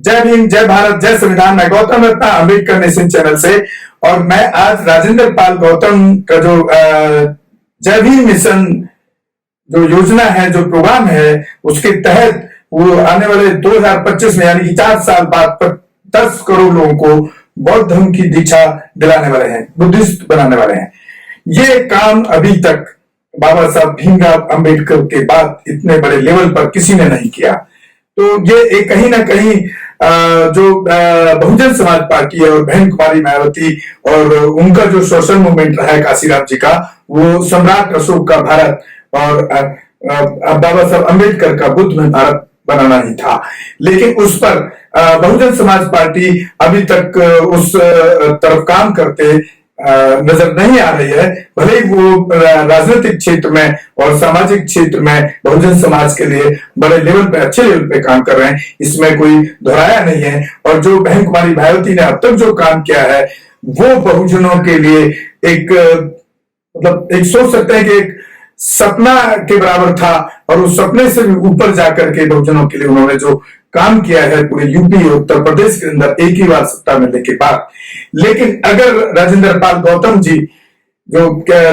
जय भीम, जय भारत, जय संविधान। मैं गौतम रत्ना अम्बेडकर नेशन चैनल से, और मैं आज राजेंद्र पाल गौतम का जो जय भीम मिशन जो योजना है, जो प्रोग्राम है, उसके तहत वो आने वाले 2025 में यानी कि 4 साल बाद 10 करोड़ लोगों को बौद्ध धर्म की दीक्षा दिलाने वाले हैं, बुद्धिस्ट बनाने वाले हैं। ये काम अभी तक बाबा साहब भीमराव अंबेडकर के बाद इतने बड़े लेवल पर किसी ने नहीं किया। तो ये कहीं ना कहीं जो बहुजन समाज पार्टी है और बहन कुमारी मायावती और उनका जो सोशल मूवमेंट रहा है काशीराम जी का, वो सम्राट अशोक का भारत और बाबा साहब अंबेडकर का बुद्ध में भारत बनाना ही था। लेकिन उस पर बहुजन समाज पार्टी अभी तक उस तरफ काम करते नजर नहीं आ रही है। भले ही वो राजनीतिक क्षेत्र में और सामाजिक क्षेत्र में बहुजन समाज के लिए बड़े लेवल पे, अच्छे लेवल पे काम कर रहे हैं, इसमें कोई दोहराया नहीं है। और जो बहन कुमारी मायावती ने अब तक जो काम किया है वो बहुजनों के लिए एक मतलब एक सोच सकते हैं कि एक सपना के बराबर था, और उस सपने से भी ऊपर जाकर के बहुजनों के लिए उन्होंने जो काम किया है पूरे यूपी और उत्तर प्रदेश के अंदर एक ही बार सत्ता मिलने के बाद। लेकिन अगर राजेंद्र पाल गौतम जी जो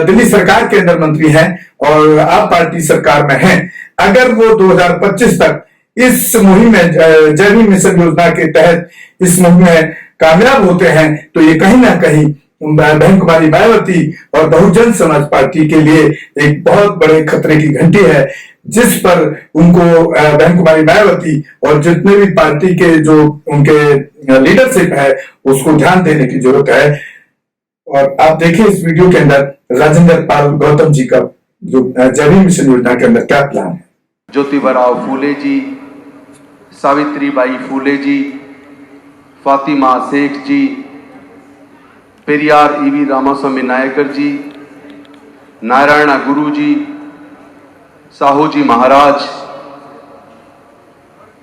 दिल्ली सरकार के अंदर मंत्री हैं और आप पार्टी सरकार में हैं, अगर वो 2025 तक इस मुहिम में जय भीम मिशन योजना के तहत इस मुहिम में कामयाब होते हैं, तो ये कहीं ना कहीं बहन कुमारी मायावती और बहुजन समाज पार्टी के लिए एक बहुत बड़े खतरे की घंटी है, जिस पर उनको बहन कुमारी मायावती और जितने भी पार्टी के जो उनके लीडरशिप है उसको ध्यान देने की जरूरत है। और आप देखिए इस वीडियो के अंदर राजेंद्र पाल गौतम जी का जो जय भीम मिशन योजना के अंदर क्या प्लान है। ज्योतिबराव फूले जी, सावित्रीबाई फूले जी, फातिमा शेख जी, पेरियार ईवी रामास्वामी नायकर जी, नारायण गुरु जी, साहू जी महाराज,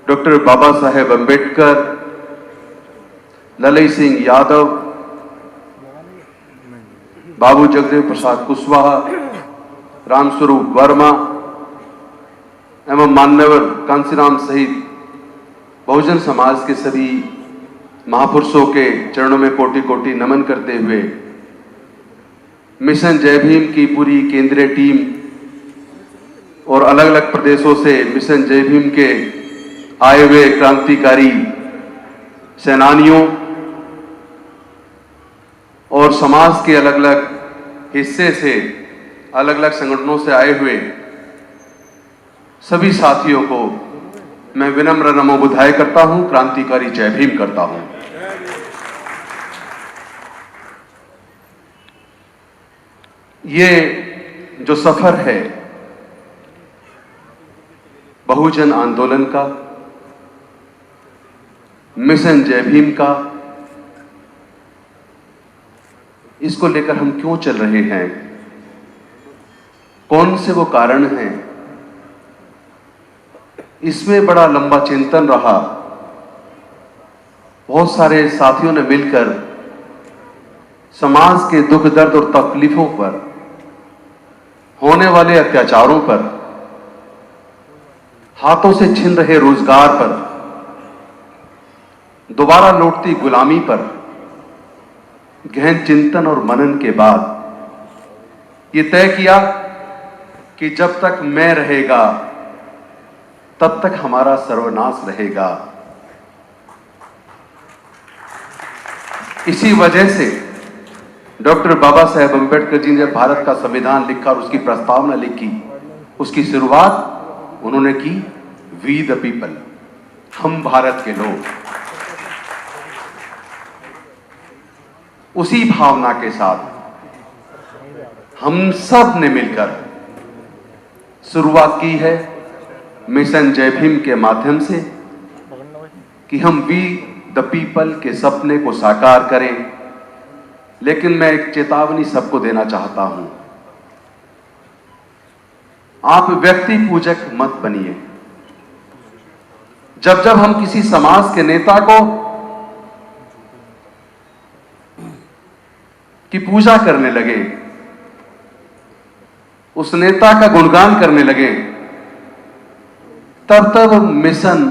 डॉक्टर बाबा साहेब अंबेडकर, ललई सिंह यादव, बाबू जगदेव प्रसाद कुशवाहा, रामस्वरूप वर्मा एवं मान्यवर कांसीराम सहित बहुजन समाज के सभी महापुरुषों के चरणों में कोटि कोटि नमन करते हुए मिशन जय भीम की पूरी केंद्रीय टीम और अलग अलग प्रदेशों से मिशन जय भीम के आए हुए क्रांतिकारी सेनानियों और समाज के अलग अलग हिस्से से, अलग अलग संगठनों से आए हुए सभी साथियों को मैं विनम्र नमो बुधाय करता हूं, क्रांतिकारी जय भीम करता हूं। ये जो सफर है बहुजन आंदोलन का, मिशन जय भीम का, इसको लेकर हम क्यों चल रहे हैं, कौन से वो कारण हैं, इसमें बड़ा लंबा चिंतन रहा। बहुत सारे साथियों ने मिलकर समाज के दुख दर्द और तकलीफों पर, होने वाले अत्याचारों पर, हाथों से छिन रहे रोजगार पर, दोबारा लौटती गुलामी पर गहन चिंतन और मनन के बाद ये तय किया कि जब तक मैं रहेगा तब तक हमारा सर्वनाश रहेगा। इसी वजह से डॉक्टर बाबा साहेब अंबेडकर जी ने भारत का संविधान लिखा और उसकी प्रस्तावना लिखी, उसकी शुरुआत उन्होंने की वी द पीपल, हम भारत के लोग। उसी भावना के साथ हम सब ने मिलकर शुरुआत की है मिशन जय भीम के माध्यम से कि हम वी द पीपल के सपने को साकार करें। लेकिन मैं एक चेतावनी सबको देना चाहता हूं, आप व्यक्ति पूजक मत बनिए। जब जब हम किसी समाज के नेता को की पूजा करने लगे, उस नेता का गुणगान करने लगे, तब तब मिशन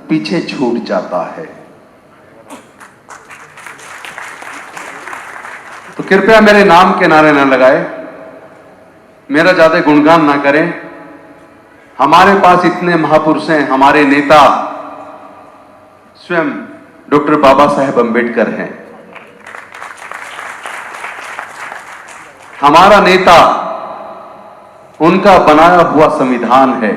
पीछे छूट जाता है। तो कृपया मेरे नाम के नारे न लगाए, मेरा ज्यादा गुणगान ना करें। हमारे पास इतने महापुरुष हैं, हमारे नेता स्वयं डॉक्टर बाबा साहेब अंबेडकर हैं। हमारा नेता उनका बनाया हुआ संविधान है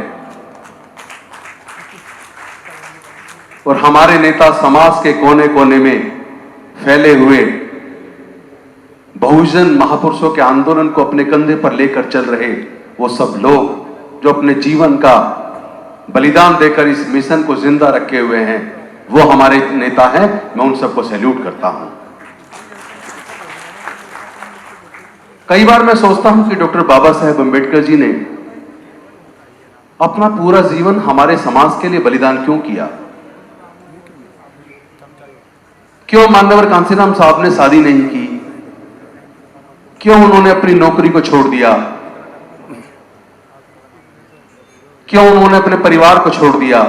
और हमारे नेता समाज के कोने कोने में फैले हुए बहुजन महापुरुषों के आंदोलन को अपने कंधे पर लेकर चल रहे वो सब लोग जो अपने जीवन का बलिदान देकर इस मिशन को जिंदा रखे हुए हैं, वो हमारे नेता हैं। मैं उन सबको सैल्यूट करता हूं। कई बार मैं सोचता हूं कि डॉक्टर बाबा साहेब अंबेडकर जी ने अपना पूरा जीवन हमारे समाज के लिए बलिदान क्यों किया? क्यों मान्यवर कांसीराम साहब ने शादी नहीं की? क्यों उन्होंने अपनी नौकरी को छोड़ दिया? क्यों उन्होंने अपने परिवार को छोड़ दिया?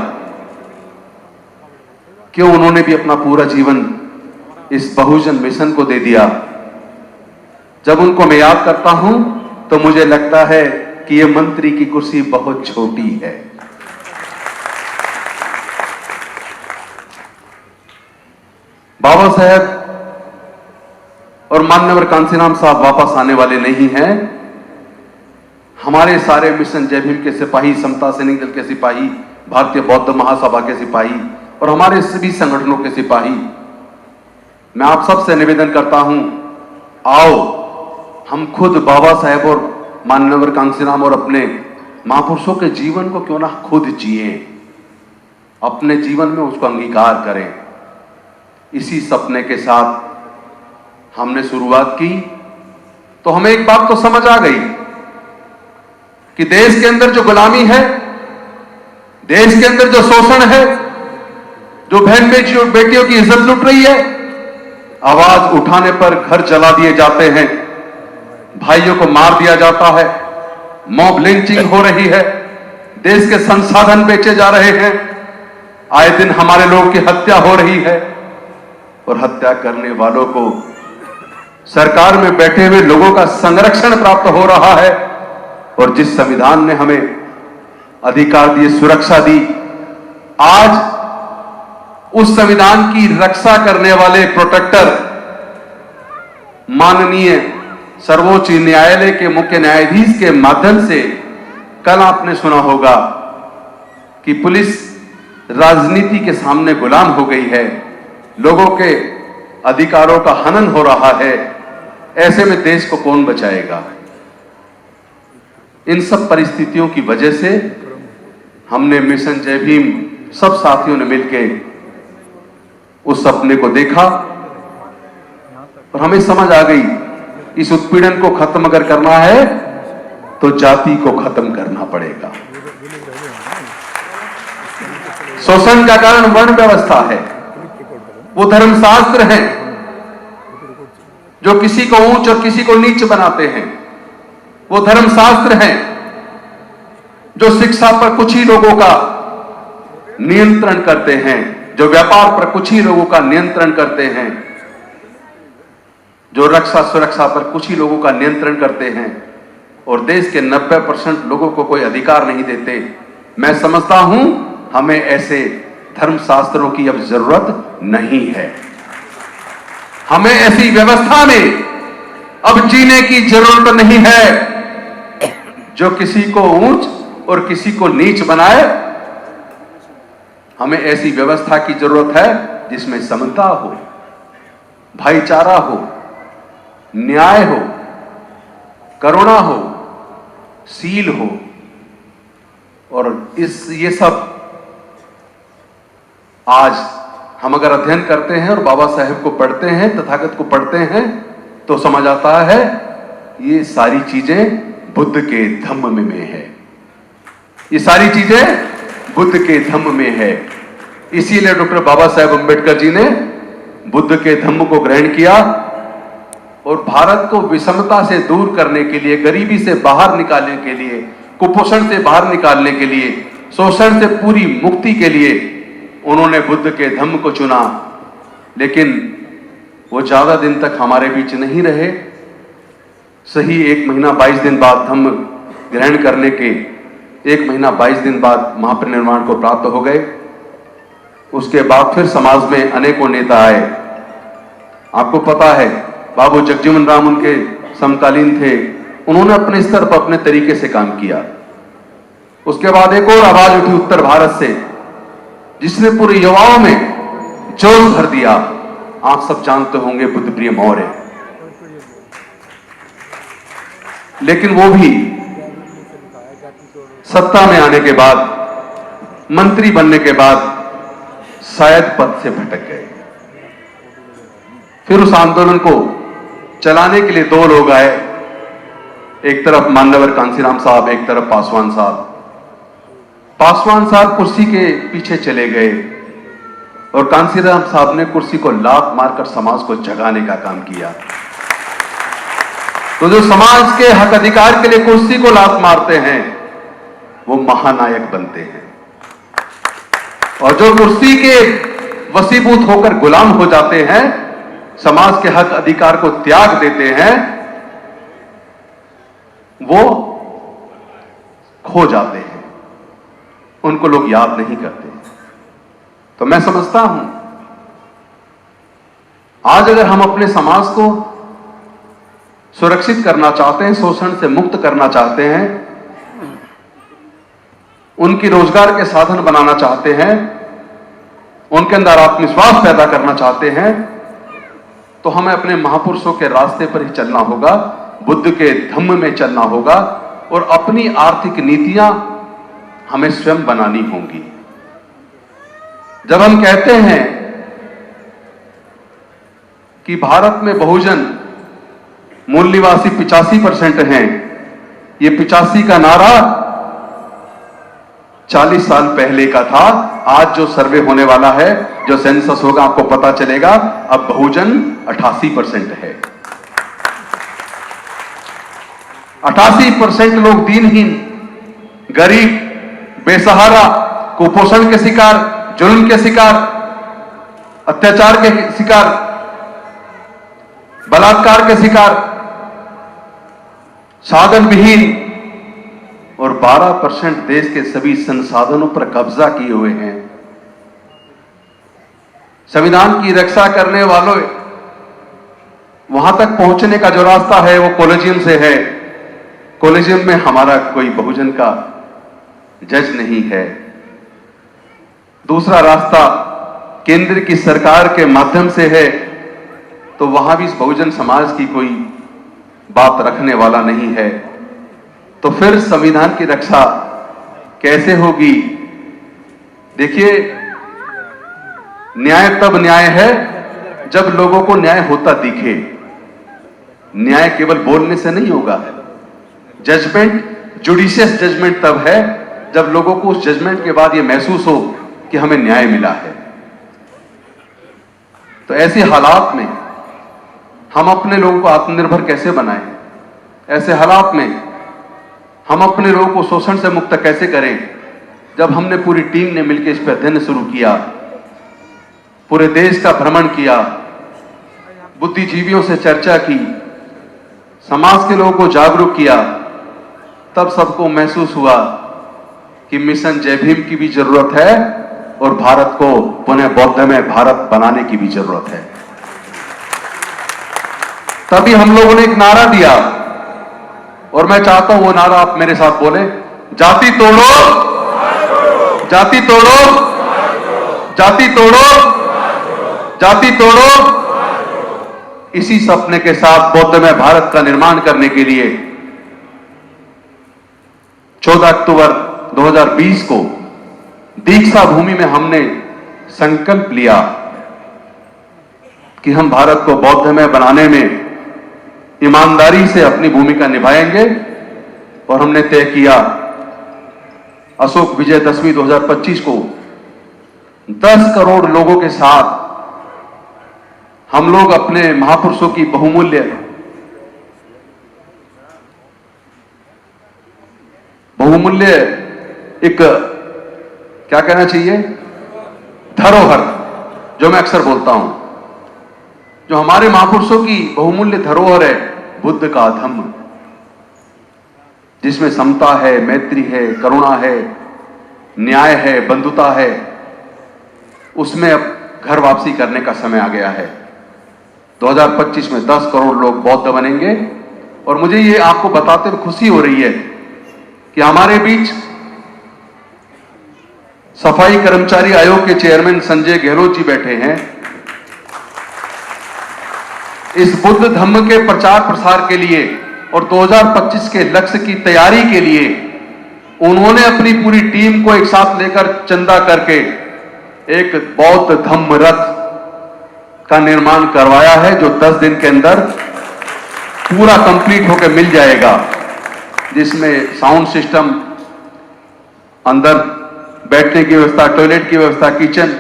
क्यों उन्होंने भी अपना पूरा जीवन इस बहुजन मिशन को दे दिया? जब उनको मैं याद करता हूं तो मुझे लगता है कि यह मंत्री की कुर्सी बहुत छोटी है। बाबा साहेब और मान्यवर कांसीराम साहब वापस आने वाले नहीं हैं। हमारे सारे मिशन जय भीम के सिपाही, समता सैनिक दल के सिपाही, भारतीय बौद्ध महासभा के सिपाही और हमारे सभी संगठनों के सिपाही, मैं आप सबसे निवेदन करता हूं, आओ हम खुद बाबा साहेब और मान्यवर कांसीराम और अपने महापुरुषों के जीवन को क्यों ना खुद जिए, अपने जीवन में उसको अंगीकार करें। इसी सपने के साथ हमने शुरुआत की तो हमें एक बात तो समझ आ गई कि देश के अंदर जो गुलामी है, देश के अंदर जो शोषण है, जो बहन बेटियों की इज्जत लुट रही है, आवाज उठाने पर घर जला दिए जाते हैं, भाइयों को मार दिया जाता है, मॉब लिंचिंग हो रही है, देश के संसाधन बेचे जा रहे हैं, आए दिन हमारे लोगों की हत्या हो रही है और हत्या करने वालों को सरकार में बैठे हुए लोगों का संरक्षण प्राप्त हो रहा है। और जिस संविधान ने हमें अधिकार दिए, सुरक्षा दी, आज उस संविधान की रक्षा करने वाले प्रोटेक्टर माननीय सर्वोच्च न्यायालय के मुख्य न्यायाधीश के माध्यम से, कल आपने सुना होगा कि पुलिस राजनीति के सामने गुलाम हो गई है, लोगों के अधिकारों का हनन हो रहा है। ऐसे में देश को कौन बचाएगा? इन सब परिस्थितियों की वजह से हमने मिशन जय भीम सब साथियों ने मिलकर उस सपने को देखा और हमें समझ आ गई, इस उत्पीड़न को खत्म अगर करना है तो जाति को खत्म करना पड़ेगा। शोषण का कारण वर्ण व्यवस्था है, वो धर्मशास्त्र है जो किसी को ऊंच और किसी को नीच बनाते हैं। वो धर्मशास्त्र हैं जो शिक्षा पर कुछ ही लोगों का नियंत्रण करते हैं, जो व्यापार पर कुछ ही लोगों का नियंत्रण करते हैं, जो रक्षा सुरक्षा पर कुछ ही लोगों का नियंत्रण करते हैं और देश के 90% लोगों को कोई अधिकार नहीं देते। मैं समझता हूं हमें ऐसे धर्मशास्त्रों की अब जरूरत नहीं है। हमें ऐसी व्यवस्था में अब जीने की जरूरत नहीं है जो किसी को ऊंच और किसी को नीच बनाए। हमें ऐसी व्यवस्था की जरूरत है जिसमें समता हो, भाईचारा हो, न्याय हो, करुणा हो, सील हो। और ये सब आज हम अगर अध्ययन करते हैं और बाबा साहेब को पढ़ते हैं, तथागत को पढ़ते हैं, तो समझ आता है ये सारी चीजें बुद्ध के धम्म में है। ये सारी चीजें बुद्ध के धम्म में है। इसीलिए डॉक्टर बाबा साहेब अंबेडकर जी ने बुद्ध के धम्म को ग्रहण किया और भारत को विषमता से दूर करने के लिए, गरीबी से बाहर निकालने के लिए, कुपोषण से बाहर निकालने के लिए, शोषण से पूरी मुक्ति के लिए उन्होंने बुद्ध के धम्म को चुना। लेकिन वो ज्यादा दिन तक हमारे बीच नहीं रहे। सही 1 महीना 22 दिन बाद धम्म ग्रहण करने के 1 महीना 22 दिन बाद महापरिनिर्वाण को प्राप्त हो गए। उसके बाद फिर समाज में अनेकों नेता आए। आपको पता है बाबू जगजीवन राम उनके समकालीन थे, उन्होंने अपने स्तर पर अपने तरीके से काम किया। उसके बाद एक और आवाज उठी उत्तर भारत से, जिसने पूरे युवाओं में जोश भर दिया। आप सब जानते होंगे बुद्धप्रिय मौर्य। लेकिन वो भी सत्ता में आने के बाद, मंत्री बनने के बाद शायद पद से भटक गए। फिर उस आंदोलन को चलाने के लिए 2 लोग आए, एक तरफ मान्यवर कांसीराम साहब, एक तरफ पासवान साहब। पासवान साहब कुर्सी के पीछे चले गए और कांसीराम साहब ने कुर्सी को लात मारकर समाज को जगाने का काम किया। तो जो समाज के हक अधिकार के लिए कुर्सी को लात मारते हैं वो महानायक बनते हैं, और जो कुर्सी के वसीभूत होकर गुलाम हो जाते हैं, समाज के हक अधिकार को त्याग देते हैं, वो खो जाते हैं। उनको लोग याद नहीं करते। तो मैं समझता हूं आज अगर हम अपने समाज को सुरक्षित करना चाहते हैं, शोषण से मुक्त करना चाहते हैं, उनकी रोजगार के साधन बनाना चाहते हैं, उनके अंदर आत्मविश्वास पैदा करना चाहते हैं, तो हमें अपने महापुरुषों के रास्ते पर ही चलना होगा, बुद्ध के धम्म में चलना होगा, और अपनी आर्थिक नीतियां हमें स्वयं बनानी होंगी। जब हम कहते हैं कि भारत में बहुजन मूल निवासी 85% हैं, ये 85 का नारा 40 साल पहले का था। आज जो सर्वे होने वाला है, जो सेंसस होगा, आपको पता चलेगा अब बहुजन 88% है। 88% लोग दीनहीन, गरीब, बेसहारा, कुपोषण के शिकार, जुल्म के शिकार, अत्याचार के शिकार, बलात्कार के शिकार, साधन विहीन, और 12% देश के सभी संसाधनों पर कब्जा किए हुए हैं। संविधान की रक्षा करने वालों, वहां तक पहुंचने का जो रास्ता है वो कॉलेजियम से है। कॉलेजियम में हमारा कोई बहुजन का जज नहीं है। दूसरा रास्ता केंद्र की सरकार के माध्यम से है, तो वहां भी इस बहुजन समाज की कोई बात रखने वाला नहीं है। तो फिर संविधान की रक्षा कैसे होगी? देखिए, न्याय तब न्याय है जब लोगों को न्याय होता दिखे। न्याय केवल बोलने से नहीं होगा। जजमेंट, जुडिशियस जजमेंट तब है जब लोगों को उस जजमेंट के बाद यह महसूस हो कि हमें न्याय मिला है। तो ऐसे हालात में हम अपने लोगों को आत्मनिर्भर कैसे बनाएं? ऐसे हालात में हम अपने लोगों को शोषण से मुक्त कैसे करें? जब हमने पूरी टीम ने मिलकर इस पर अध्ययन शुरू किया, पूरे देश का भ्रमण किया, बुद्धिजीवियों से चर्चा की, समाज के लोगों को जागरूक किया, तब सबको महसूस हुआ कि मिशन जय भीम की भी जरूरत है और भारत को पुनः बौद्धमय भारत बनाने की भी जरूरत है। तभी हम लोगों ने एक नारा दिया, और मैं चाहता हूं वो नारा आप मेरे साथ बोले, जाति तोड़ो, जाति तोड़ो, जाति तोड़ो, जाति तोड़ो। इसी सपने के साथ बौद्धमय भारत का निर्माण करने के लिए 14 अक्टूबर 2020 को दीक्षा भूमि में हमने संकल्प लिया कि हम भारत को बौद्धमय बनाने में ईमानदारी से अपनी भूमिका निभाएंगे। और हमने तय किया अशोक विजयदशमी 2025 को 10 करोड़ लोगों के साथ हम लोग अपने महापुरुषों की बहुमूल्य एक, क्या कहना चाहिए, धरोहर, जो मैं अक्सर बोलता हूं, जो हमारे महापुरुषों की बहुमूल्य धरोहर है, बुद्ध का धम्म, जिसमें समता है, मैत्री है, करुणा है, न्याय है, बंधुता है, उसमें अब घर वापसी करने का समय आ गया है। 2025 में 10 करोड़ लोग बौद्ध बनेंगे। और मुझे ये आपको बताते हुए खुशी हो रही है कि हमारे बीच सफाई कर्मचारी आयोग के चेयरमैन संजय गहलोत जी बैठे हैं। इस बुद्ध धम्म के प्रचार प्रसार के लिए और 2025 के लक्ष्य की तैयारी के लिए उन्होंने अपनी पूरी टीम को एक साथ लेकर चंदा करके एक बौद्ध धम्म रथ का निर्माण करवाया है, जो 10 दिन के अंदर पूरा कंप्लीट होकर मिल जाएगा, जिसमें साउंड सिस्टम, अंदर बैठने की व्यवस्था, टॉयलेट की व्यवस्था, किचन,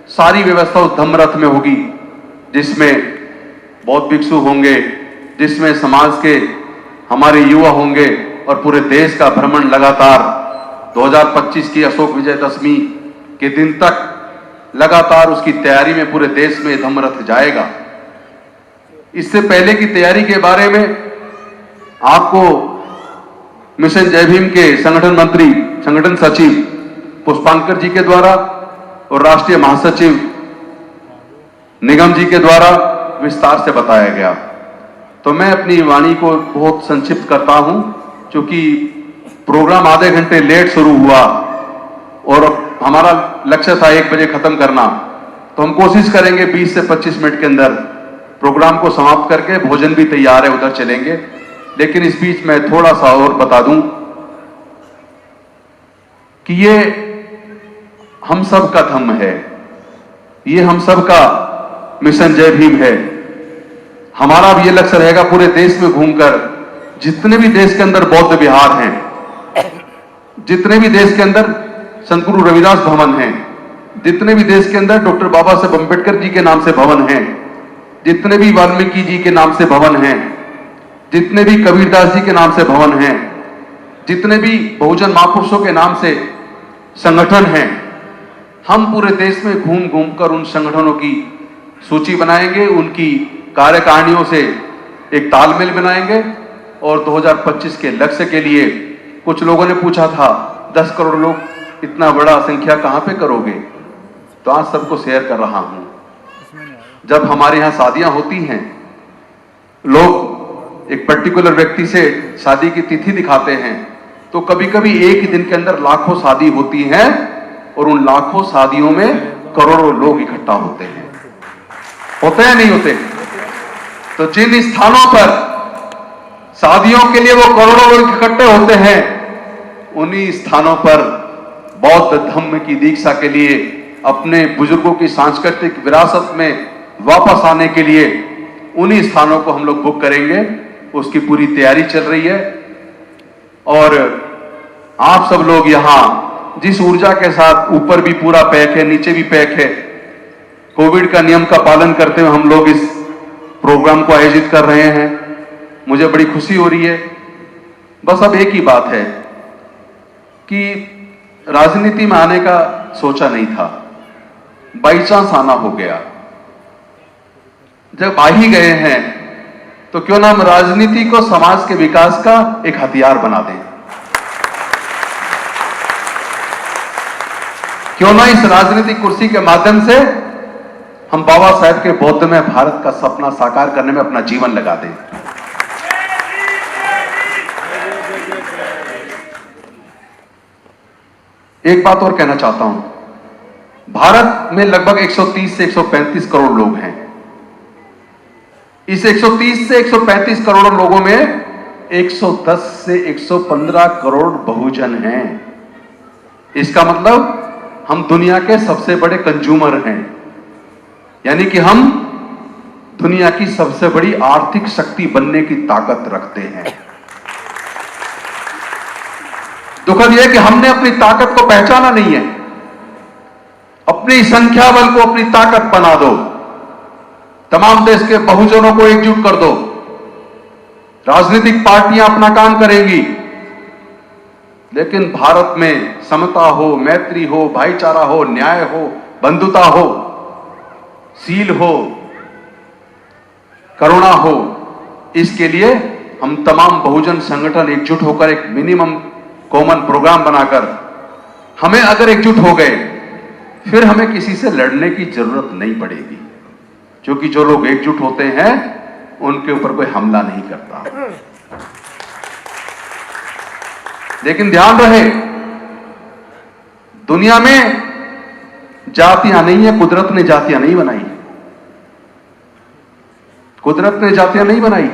सारी व्यवस्था उस धम्म रथ में होगी, जिसमें बौद्ध भिक्षु होंगे, जिसमें समाज के हमारे युवा होंगे और पूरे देश का भ्रमण लगातार 2025 की अशोक विजयदशमी के दिन तक लगातार उसकी तैयारी में पूरे देश में धम्म रथ जाएगा। इससे पहले की तैयारी के बारे में आपको मिशन जय भीम के संगठन मंत्री, संगठन सचिव पुष्पांकर जी के द्वारा और राष्ट्रीय महासचिव निगम जी के द्वारा विस्तार से बताया गया। तो मैं अपनी वाणी को बहुत संक्षिप्त करता हूं, क्योंकि प्रोग्राम आधे घंटे लेट शुरू हुआ और हमारा लक्ष्य था 1 बजे खत्म करना। तो हम कोशिश करेंगे 20 से 25 मिनट के अंदर प्रोग्राम को समाप्त करके, भोजन भी तैयार है, उधर चलेंगे। लेकिन इस बीच मैं थोड़ा सा और बता दूं कि ये हम सब का धम्म है, ये हम सब का मिशन जय भीम है। हमारा भी ये लक्ष्य रहेगा पूरे देश में घूमकर, जितने भी देश के अंदर बौद्ध विहार हैं, जितने भी देश के अंदर संत गुरु रविदास भवन हैं, जितने भी देश के अंदर डॉक्टर बाबा साहब अम्बेडकर जी के नाम से भवन हैं, जितने भी वाल्मीकि जी के नाम से भवन हैं, जितने भी कबीरदास जी के नाम से भवन हैं, जितने भी बहुजन महापुरुषों के नाम से संगठन हैं, हम पूरे देश में घूम घूम कर उन संगठनों की सूची बनाएंगे, उनकी कार्यकारिणियों से एक तालमेल बनाएंगे और 2025 के लक्ष्य के लिए, कुछ लोगों ने पूछा था 10 करोड़ लोग, इतना बड़ा संख्या कहां पे करोगे? तो आज सबको शेयर कर रहा हूं। जब हमारे यहां शादियां होती हैं, लोग एक पर्टिकुलर व्यक्ति से शादी की तिथि दिखाते हैं, तो कभी कभी एक ही दिन के अंदर लाखों शादी होती हैं और उन लाखों शादियों में करोड़ों लोग इकट्ठा होते हैं। होते हैं नहीं होते? तो जिन स्थानों पर शादियों के लिए वो करोड़ों लोग इकट्ठे होते हैं, उन्हीं स्थानों पर बौद्ध धम्म की दीक्षा के लिए, अपने बुजुर्गों की सांस्कृतिक विरासत में वापस आने के लिए उन्हीं स्थानों को हम लोग बुक करेंगे। उसकी पूरी तैयारी चल रही है और आप सब लोग यहां जिस ऊर्जा के साथ, ऊपर भी पूरा पैक है, नीचे भी पैक है, कोविड का नियम का पालन करते हुए हम लोग इस प्रोग्राम को आयोजित कर रहे हैं। मुझे बड़ी खुशी हो रही है। बस अब एक ही बात है कि राजनीति में आने का सोचा नहीं था, बाई चांस आना हो गया। जब आ ही गए हैं तो क्यों ना हम राजनीति को समाज के विकास का एक हथियार बना दें। क्यों ना इस राजनीतिक कुर्सी के माध्यम से हम बाबा साहेब के बौद्ध में भारत का सपना साकार करने में अपना जीवन लगा दें। एक बात और कहना चाहता हूं, भारत में लगभग 130 से 135 करोड़ लोग हैं। इस 130 से 135 करोड़ लोगों में 110 से 115 करोड़ बहुजन हैं। इसका मतलब हम दुनिया के सबसे बड़े कंज्यूमर हैं, यानी कि हम दुनिया की सबसे बड़ी आर्थिक शक्ति बनने की ताकत रखते हैं। दुखद यह कि हमने अपनी ताकत को पहचाना नहीं है। अपनी संख्या बल को अपनी ताकत बना दो, तमाम देश के बहुजनों को एकजुट कर दो, राजनीतिक पार्टियां अपना काम करेंगी, लेकिन भारत में समता हो, मैत्री हो, भाईचारा हो, न्याय हो, बंधुता हो, सील हो, करुणा हो, इसके लिए हम तमाम बहुजन संगठन एकजुट होकर एक मिनिमम कॉमन प्रोग्राम बनाकर, हमें अगर एकजुट हो गए फिर हमें किसी से लड़ने की जरूरत नहीं पड़ेगी, क्योंकि जो लोग एकजुट होते हैं उनके ऊपर कोई हमला नहीं करता। लेकिन ध्यान रहे, दुनिया में जातियां नहीं है, कुदरत ने जातियां नहीं बनाई। कुदरत ने जातियां नहीं बनाई।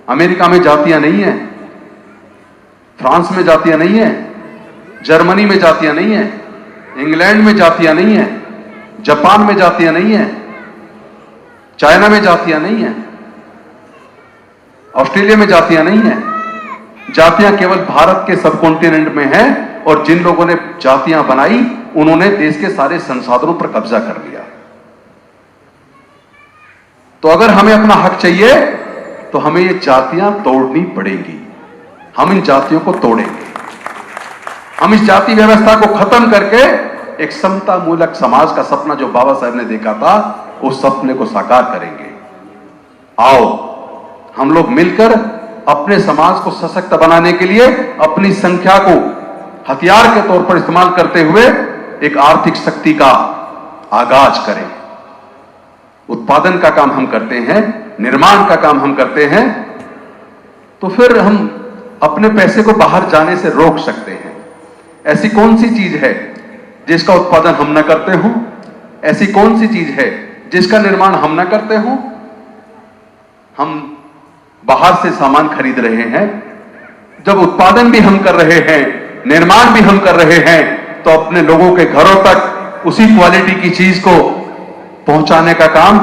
अमेरिका में जातियां नहीं है, फ्रांस में जातियां नहीं है, जर्मनी में जातियां नहीं है, इंग्लैंड में जातियां नहीं है, जापान में जातियां नहीं है, चाइना में जातियां नहीं है, ऑस्ट्रेलिया में जातियां नहीं है। जातियां केवल भारत के सब कॉन्टिनेंट में हैं, और जिन लोगों ने जातियां बनाई उन्होंने देश के सारे संसाधनों पर कब्जा कर लिया। तो अगर हमें अपना हक चाहिए तो हमें ये जातियां तोड़नी पड़ेंगी। हम इन जातियों को तोड़ेंगे। हम इस जाति व्यवस्था को खत्म करके एक समता मूलक समाज का सपना जो बाबा साहब ने देखा था, उस सपने को साकार करेंगे। आओ हम लोग मिलकर अपने समाज को सशक्त बनाने के लिए अपनी संख्या को हथियार के तौर पर इस्तेमाल करते हुए एक आर्थिक शक्ति का आगाज करें। उत्पादन का काम हम करते हैं, निर्माण का काम हम करते हैं, तो फिर हम अपने पैसे को बाहर जाने से रोक सकते हैं। ऐसी कौन सी चीज है जिसका उत्पादन हम न करते हो? ऐसी कौन सी चीज है जिसका निर्माण हम न करते हो? हम बाहर से सामान खरीद रहे हैं। जब उत्पादन भी हम कर रहे हैं, निर्माण भी हम कर रहे हैं, तो अपने लोगों के घरों तक उसी क्वालिटी की चीज को पहुंचाने का काम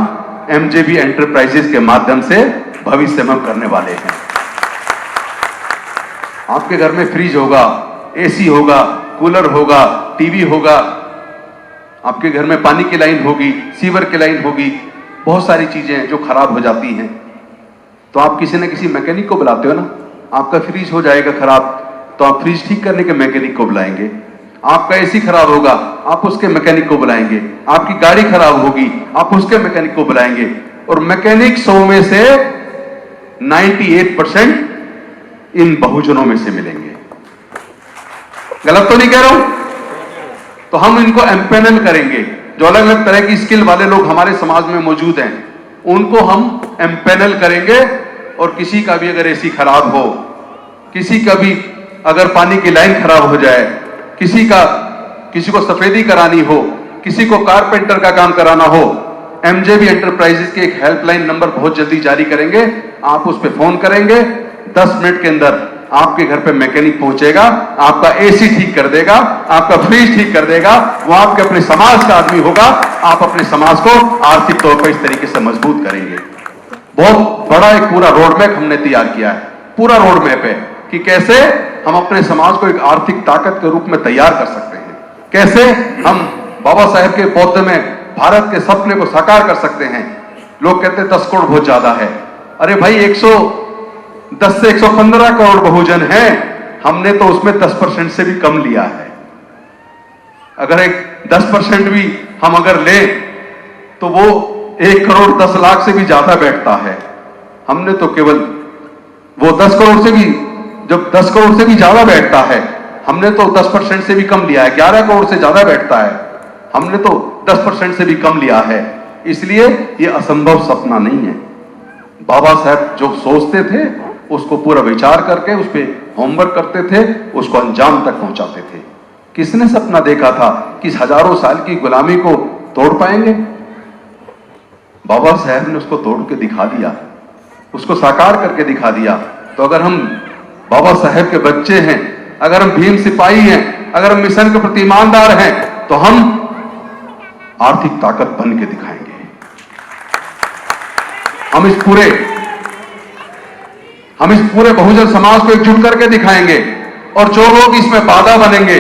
एमजेबी एंटरप्राइजेस के माध्यम से भविष्य में हम करने वाले हैं। आपके घर में फ्रिज होगा, एसी होगा, कूलर होगा, टीवी होगा, आपके घर में पानी की लाइन होगी, सीवर की लाइन होगी, बहुत सारी चीजें जो खराब हो जाती हैं, तो आप किसी न किसी मैकेनिक को बुलाते हो ना। आपका फ्रिज हो जाएगा खराब तो आप फ्रिज ठीक करने के मैकेनिक को बुलाएंगे। आपका एसी खराब होगा, आप उसके मैकेनिक को बुलाएंगे। आपकी गाड़ी खराब होगी, आप उसके मैकेनिक को बुलाएंगे। और मैकेनिक 100 में से 98% इन बहुजनों में से मिलेंगे। गलत तो नहीं कह रहा हूं? तो हम इनको एम्पैनल करेंगे। जो अलग अलग तरह की स्किल वाले लोग हमारे समाज में मौजूद हैं, उनको हम एम्पैनल करेंगे। और किसी का भी अगर एसी खराब हो, किसी का भी अगर पानी की लाइन खराब हो जाए, किसी को सफेदी करानी हो, किसी को कारपेंटर का काम कराना हो, एमजेबी एंटरप्राइजेस के एक हेल्पलाइन नंबर बहुत जल्दी जारी करेंगे। आप उस पर फोन करेंगे, 10 मिनट के अंदर आपके घर पे मैकेनिक पहुंचेगा, आपका एसी ठीक कर देगा, आपका फ्रिज ठीक कर देगा। वो आपके अपने समाज का आदमी होगा। आप अपने समाज को आर्थिक तौर पर इस तरीके से मजबूत करेंगे। बहुत बड़ा एक पूरा रोड मैप हमने तैयार किया है। पूरा रोड मैप है कि कैसे हम अपने समाज को एक आर्थिक ताकत के रूप में तैयार कर सकते हैं, कैसे हम बाबा साहेब के बौद्ध में भारत के सपने को साकार कर सकते हैं। लोग कहते हैं 10 करोड़ बहुत ज्यादा है। अरे भाई 110 से 115 करोड़ बहुजन हैं, हमने तो उसमें 10% से भी कम लिया है। अगर एक 10% भी हम अगर ले तो वो 1 करोड़ 10 लाख से भी ज्यादा बैठता है। हमने तो केवल वो 10 करोड़ से भी, जब 10 करोड़ से भी ज्यादा बैठता है, हमने तो 10% से भी कम लिया है। 11 करोड़ से ज्यादा बैठता है, हमने तो 10% से भी कम लिया है। इसलिए ये असंभव सपना नहीं है। बाबा साहब जो सोचते थे उसको पूरा विचार करके उस पर होमवर्क करते थे, उसको अंजाम तक पहुंचाते थे। किसने सपना देखा था कि इस हजारों साल की गुलामी को तोड़ पाएंगे? बाबा साहब ने उसको तोड़ के दिखा दिया, उसको साकार करके दिखा दिया। तो अगर हम बाबा साहब के बच्चे हैं, अगर हम भीम सिपाही हैं, अगर हम मिशन के प्रति ईमानदार हैं, तो हम आर्थिक ताकत बन के दिखाएंगे। हम इस पूरे बहुजन समाज को एकजुट करके दिखाएंगे। और जो लोग इसमें बाधा बनेंगे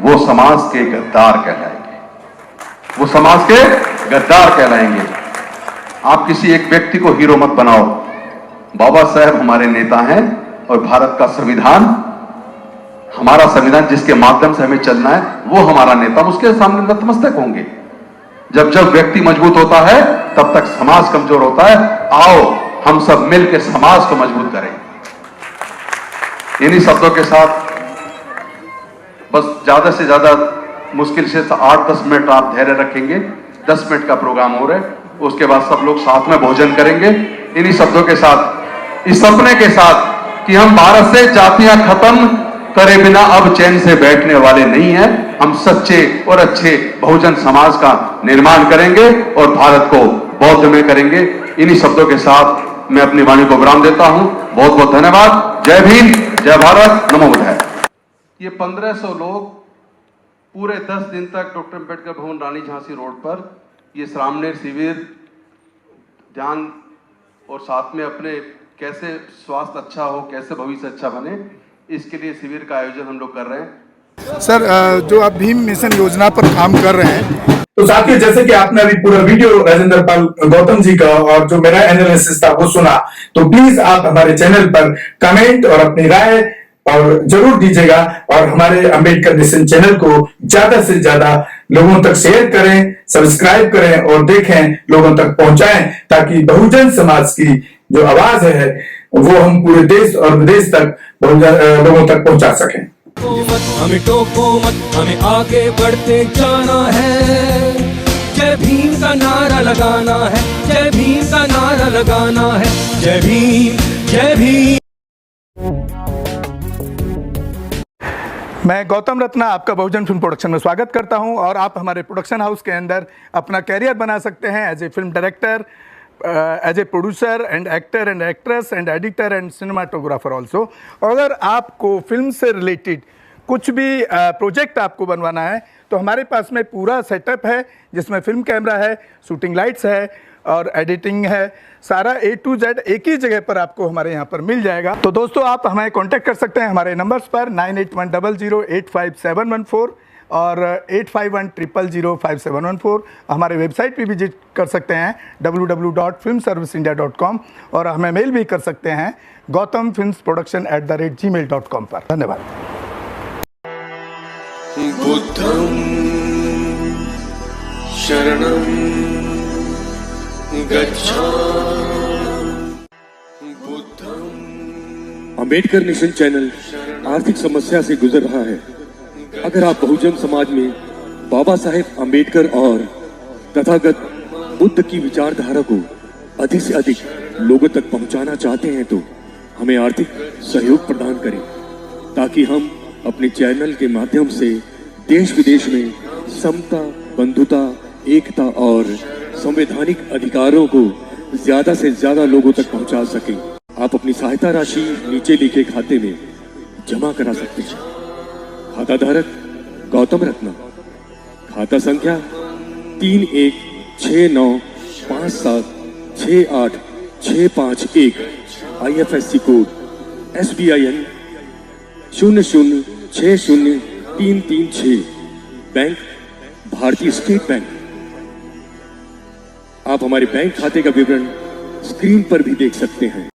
वो समाज के गद्दार कहलाएंगे, वो समाज के गद्दार कहलाएंगे। आप किसी एक व्यक्ति को हीरो मत बनाओ। बाबा साहब हमारे नेता हैं और भारत का संविधान, हमारा संविधान जिसके माध्यम से हमें चलना है, वो हमारा नेता, उसके सामने नतमस्तक होंगे। जब जब व्यक्ति मजबूत होता है तब तक समाज कमजोर होता है। आओ हम सब मिलकर समाज को मजबूत करें। इन्हीं शब्दों के साथ बस ज्यादा से ज्यादा मुश्किल से 8-10 मिनट आप धैर्य रखेंगे। 10 मिनट का प्रोग्राम हो रहा है, उसके बाद सब लोग साथ में भोजन करेंगे। इन्हीं शब्दों के साथ, इस सपने के साथ कि हम भारत से जातियां खत्म करे बिना अब चैन से बैठने वाले नहीं हैं, हम सच्चे और अच्छे बहुजन समाज का निर्माण करेंगे और भारत को बौद्ध में करेंगे। इन्हीं शब्दों के साथ मैं अपनी वाणी को विराम देता हूं। बहुत बहुत धन्यवाद। जय भीम, जय भारत, नमो बुद्धाय। ये 1500 लोग पूरे 10 दिन तक डॉक्टर अम्बेडकर भवन रानी झांसी रोड पर ये श्रामणेर शिविर, ध्यान और साथ में अपने कैसे स्वास्थ्य अच्छा हो, कैसे भविष्य अच्छा बने, इसके लिए शिविर का आयोजन हम लोग कर रहे हैं। सर, जो आप भीम मिशन योजना पर काम कर रहे हैं, तो साथियों, जैसे कि आपने अभी पूरा वीडियो राजेंद्र पाल गौतम जी का और जो मेरा एनालिसिस था वो सुना, तो प्लीज आप हमारे चैनल पर कमेंट और अपनी राय और जरूर दीजिएगा और हमारे अंबेडकर मिशन चैनल को ज्यादा से ज्यादा लोगों तक शेयर करें, सब्सक्राइब करें और देखें, लोगों तक पहुंचाएं, ताकि बहुजन समाज की जो आवाज है वो हम पूरे देश और विदेश तक लोगों तक पहुंचा सकें। हमें टोको मत, हमें आगे बढ़ते जाना है। जय भीम का नारा लगाना है, जय भीम का नारा लगाना है। जय भीम, जय भीम। मैं गौतम रत्ना आपका बहुजन फिल्म प्रोडक्शन में स्वागत करता हूं और आप हमारे प्रोडक्शन हाउस के अंदर अपना कैरियर बना सकते हैं as a film director, as a producer and actor and actress and editor and cinematographer also. अगर आपको फिल्म से रिलेटेड कुछ भी प्रोजेक्ट आपको बनवाना है तो हमारे पास में पूरा सेटअप है, जिसमें फिल्म कैमरा है, शूटिंग लाइट्स है और एडिटिंग है। सारा A to Z एक ही जगह पर आपको हमारे यहाँ पर मिल जाएगा। तो दोस्तों, आप हमें कांटेक्ट कर सकते हैं हमारे नंबर्स पर 9810085714 और 8510005714। हमारे वेबसाइट पे विजिट कर सकते हैं www.filmserviceindia.com और हमें मेल भी कर सकते हैं gautamfilmsproduction@gmail.com पर। धन्यवाद। बुद्धं शरणं गच्छामि। अंबेडकर मिशन चैनल आर्थिक समस्या से गुजर रहा है। अगर आप बहुजन समाज में बाबा साहेब अंबेडकर और तथागत बुद्ध की विचारधारा को अधिक से अधिक लोगों तक पहुंचाना चाहते हैं तो हमें आर्थिक सहयोग प्रदान करें, ताकि हम अपने चैनल के माध्यम से देश विदेश में समता, बंधुता, एकता और संवैधानिक अधिकारों को ज्यादा से ज्यादा लोगों तक पहुंचा सकें। आप अपनी सहायता राशि नीचे लिखे खाते में जमा करा सकते हैं। खाता धारक गौतम रत्ना, खाता संख्या 316957686551, IFSC कोड SBIN 0060336, बैंक भारतीय स्टेट बैंक। आप हमारे बैंक खाते का विवरण स्क्रीन पर भी देख सकते हैं।